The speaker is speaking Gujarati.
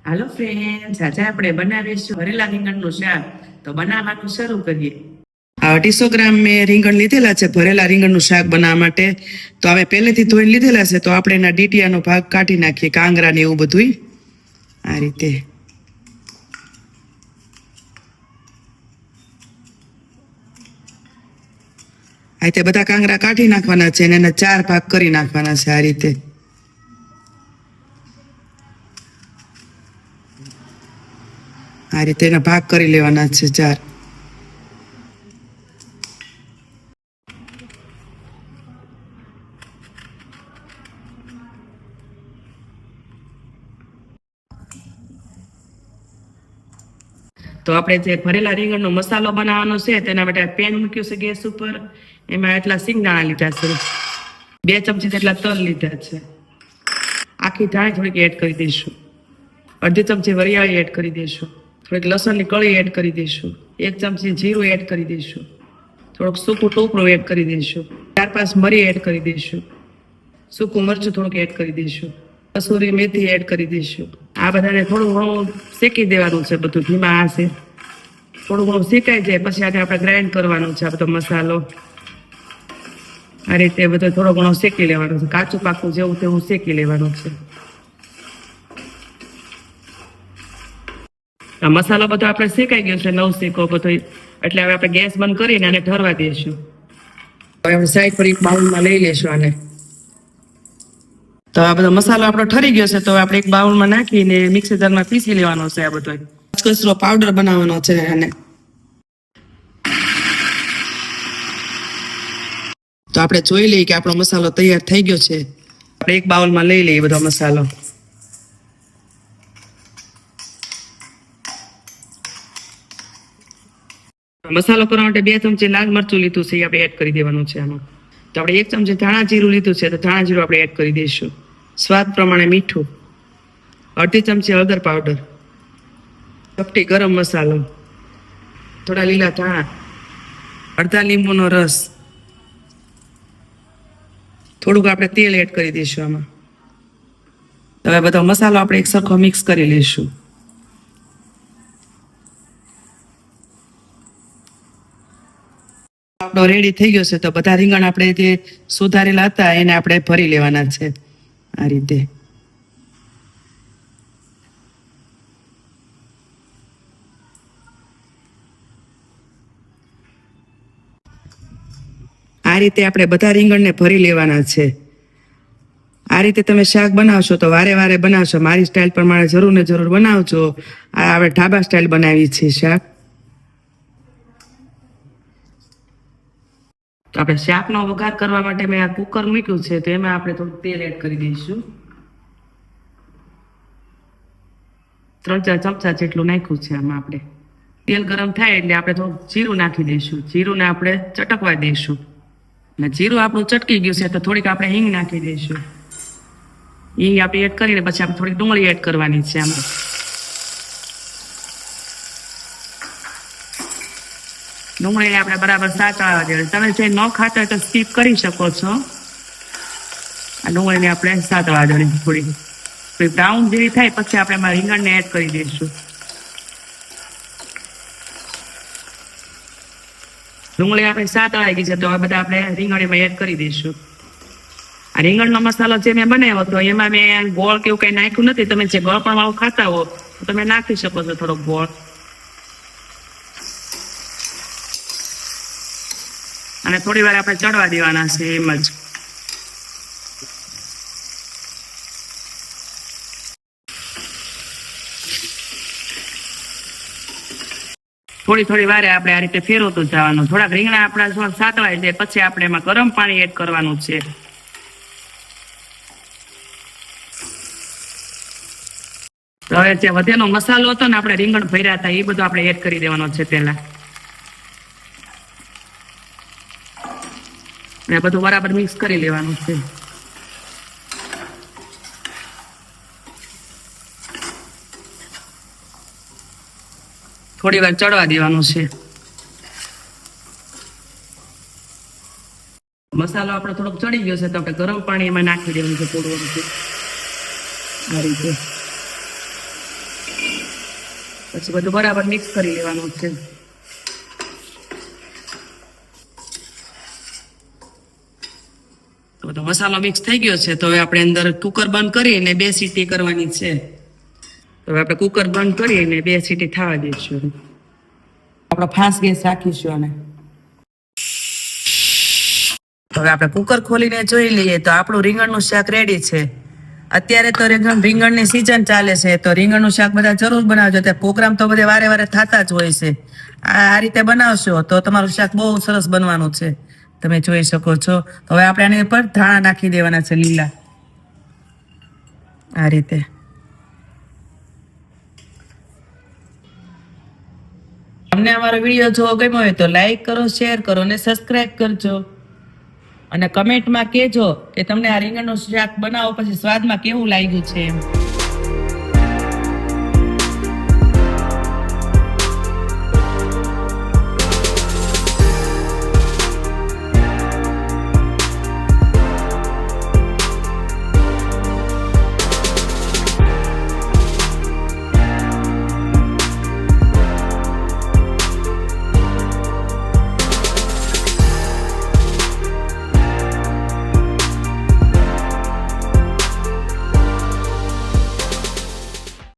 હાલો ફ્રેન્ડ્સ, આજે આપણે બનાવીશું ભરેલા રીંગણનું શાક. તો બનાવવાનું શરૂ કરીએ. 250 ગ્રામ મેં રીંગણ લીધેલા છે ભરેલા રીંગણનું શાક બનાવવા માટે. તો હવે પહેલેથી ધોઈને લીધેલા છે, તો આપણે એના ડીટીયાનો ભાગ કાઢી નાખીએ, કાંગરા ને એવું બધું આ રીતે. આ રીતે બધા કાંગરા કાઢી નાખવાના છે અને એના 4 ભાગ કરી નાખવાના છે. આ રીતે એના ભાગ કરી લેવાના છે 4. તો આપણે જે ભરેલા રીંગણનો મસાલો બનાવવાનો છે તેના માટે પેન મૂક્યું છે ગેસ ઉપર. એમાં એટલા સિંગદાણા લીધા છે, 2 ચમચી જેટલા તલ લીધા છે, આખી ધાણી થોડીક એડ કરી દઈશું, અડધી ચમચી વરિયાળી એડ કરી દઈશું, થોડીક લસણની કળી એડ કરી દઈશું, 1 ચમચી જીરું એડ કરી દઈશું, થોડુંક સૂકું ટોપરું એડ કરી દઈશું, 4-5 મરી એડ કરી દઈશું, સૂકું મરચું થોડુંક એડ કરી દઈશું, કસૂરી મેથી એડ કરી દઈશું. આ બધાને થોડું ઘણું શેકી દેવાનું છે, બધું ધીમા આંચે. થોડું ઘણું શેકાઈ જાય પછી આજે આપણે ગ્રાઇન્ડ કરવાનો છે આ બધો મસાલો. આ રીતે બધો થોડો ઘણો શેકી લેવાનો છે, કાચું પાકું જેવું તેવું શેકી લેવાનું છે. આ મસાલો બધો આપણે શેકાઈ ગયો છે, નવ શેકો બધો, એટલે હવે આપણે ગેસ બંધ કરીને આને ઠરવા દઈશું. હવે આપણે સાઈડ પર એક બાઉલમાં લઈ લઈશું આને. તો આ બધો મસાલો આપણો ઠરી ગયો છે, તો આપણે એક બાઉલમાં નાખીને મિક્સર જારમાં પીસી લેવાનો છે. આ બધો કચરો પાવડર બનાવવાનો છે આને. તો આપણે જોઈ લઈએ કે આપણો મસાલો તૈયાર થઈ ગયો છે. આપણે એક બાઉલમાં લઈ લઈએ બધો મસાલો. મસાલો કરવા માટે 2 ચમચી લાલ મરચું લીધું છે, એ આપણે એડ કરી દેવાનું છે આમાં. તો આપણે 1 ચમચી ધાણા જીરું લીધું છે, તો ધાણા જીરું આપણે એડ કરી દઈશું. સ્વાદ પ્રમાણે મીઠું, અડધી ચમચી હળદર પાવડર, ચપટી ગરમ મસાલો, થોડા લીલા ધાણા, અડધા લીંબુનો રસ, થોડુંક આપણે તેલ એડ કરી દઈશું આમાં. હવે બધો મસાલો આપણે એક સરખો મિક્સ કરી લઈશું. આપણો રેડી થઈ ગયો છે. તો બધા રીંગણ આપણે જે સુધારેલા હતા એને આપણે ભરી લેવાના છે આ રીતે. આ રીતે આપણે બધા રીંગણને ભરી લેવાના છે. આ રીતે તમે શાક બનાવશો તો વારે વારે બનાવશો. મારી સ્ટાઇલ પ્રમાણે જરૂર ને જરૂર બનાવજો. આ આપણે ઢાબા સ્ટાઇલ બનાવી છે શાક. તો આપણે શાકનો વઘાર કરવા માટે મેં આ કુકર મૂક્યું છે, તો એમાં આપણે થોડું તેલ એડ કરી દઈશું. 3-4 ચમચા જેટલું નાખ્યું છે આમાં આપણે. તેલ ગરમ થાય એટલે આપણે થોડું જીરું નાખી દઈશું. જીરુંને આપણે ચટકવા દઈશું. અને જીરું આપણું ચટકી ગયું છે, તો થોડીક આપણે હિંગ નાખી દઈશું. હિંગ આપણે એડ કરીને પછી આપણે થોડીક ડુંગળી એડ કરવાની છે આમાં. ડુંગળીને આપણે બરાબર સાતળવા દેવાની. તમે જે ન ખાતા હોય તો સ્કીપ કરી શકો છો. આ ડુંગળીને આપણે સાતળવા દેવાની થોડી બ્રાઉન જેવી થાય પછી આપણે એમાં રીંગણને એડ કરી દઈશું. ડુંગળી આપણે સાતળાઈ ગઈ છે, તો આ બધા આપણે રીંગણીમાં એડ કરી દઈશું. આ રીંગણનો મસાલો જે મેં બનાવ્યો હતો એમાં મેં ગોળ કે એવું કંઈ નાખ્યું નથી. તમે જે ગોળ પણ વાળું ખાતા હો તો તમે નાખી શકો છો થોડોક ગોળ. અને થોડી વાર આપણે ચડવા દેવાના છે એમ જ. થોડી વારે આપણે આ રીતે ફેરવતું જવાનું. થોડાક રીંગણા આપણા સાતળાય જાય પછી આપણે એમાં ગરમ પાણી એડ કરવાનું છે. હવે જે વધેલો મસાલો હતો ને આપણે રીંગણ ભર્યા હતા એ બધું આપણે એડ કરી દેવાનો છે પહેલા. અને બધું બરાબર મિક્સ કરી લેવાનું છે. થોડી વાર ચડવા દેવાનું છે. મસાલો આપણો થોડોક ચડી ગયો છે, તો આપણે ગરમ પાણી એમાં નાખી દેવાનું છે થોડું. આ રીતે પછી બધું બરાબર મિક્સ કરી લેવાનું છે. તો બધો મસાલો મિક્સ થઈ ગયો છે. તો હવે આપણે અંદર કુકર બંધ કરીને 2 સીટી કરવાની છે. તો હવે આપણે કુકર બંધ કરીને 2 સીટી થવા દઈશું. આપણો ફાસ્ટ ગેસ રાખીશું અને હવે આપણે કુકર ખોલીને જોઈ લઈએ તો આપણું રીંગણનું શાક રેડી છે. અત્યારે તો રીંગણની સિઝન ચાલે છે, તો રીંગણનું શાક બધા જરૂર બનાવજો. તે પ્રોગ્રામ તો બધે વારે વારે થતા જ હોય છે. આ રીતે બનાવશો તો તમારું શાક બહુ સરસ બનવાનું છે, તમે જોઈ શકો છો. તો હવે આપણે આની ઉપર ધાણા નાખી દેવાના છે લીલા, આ રીતે. તમને અમારો વિડીયો જોવો ગમ્યો હોય તો લાઈક કરો, શેર કરો અને સબસ્ક્રાઇબ કરજો. અને કમેન્ટમાં કહેજો કે તમને આ રીંગણનું શાક બનાવો પછી સ્વાદમાં કેવું લાગ્યું છે એમ.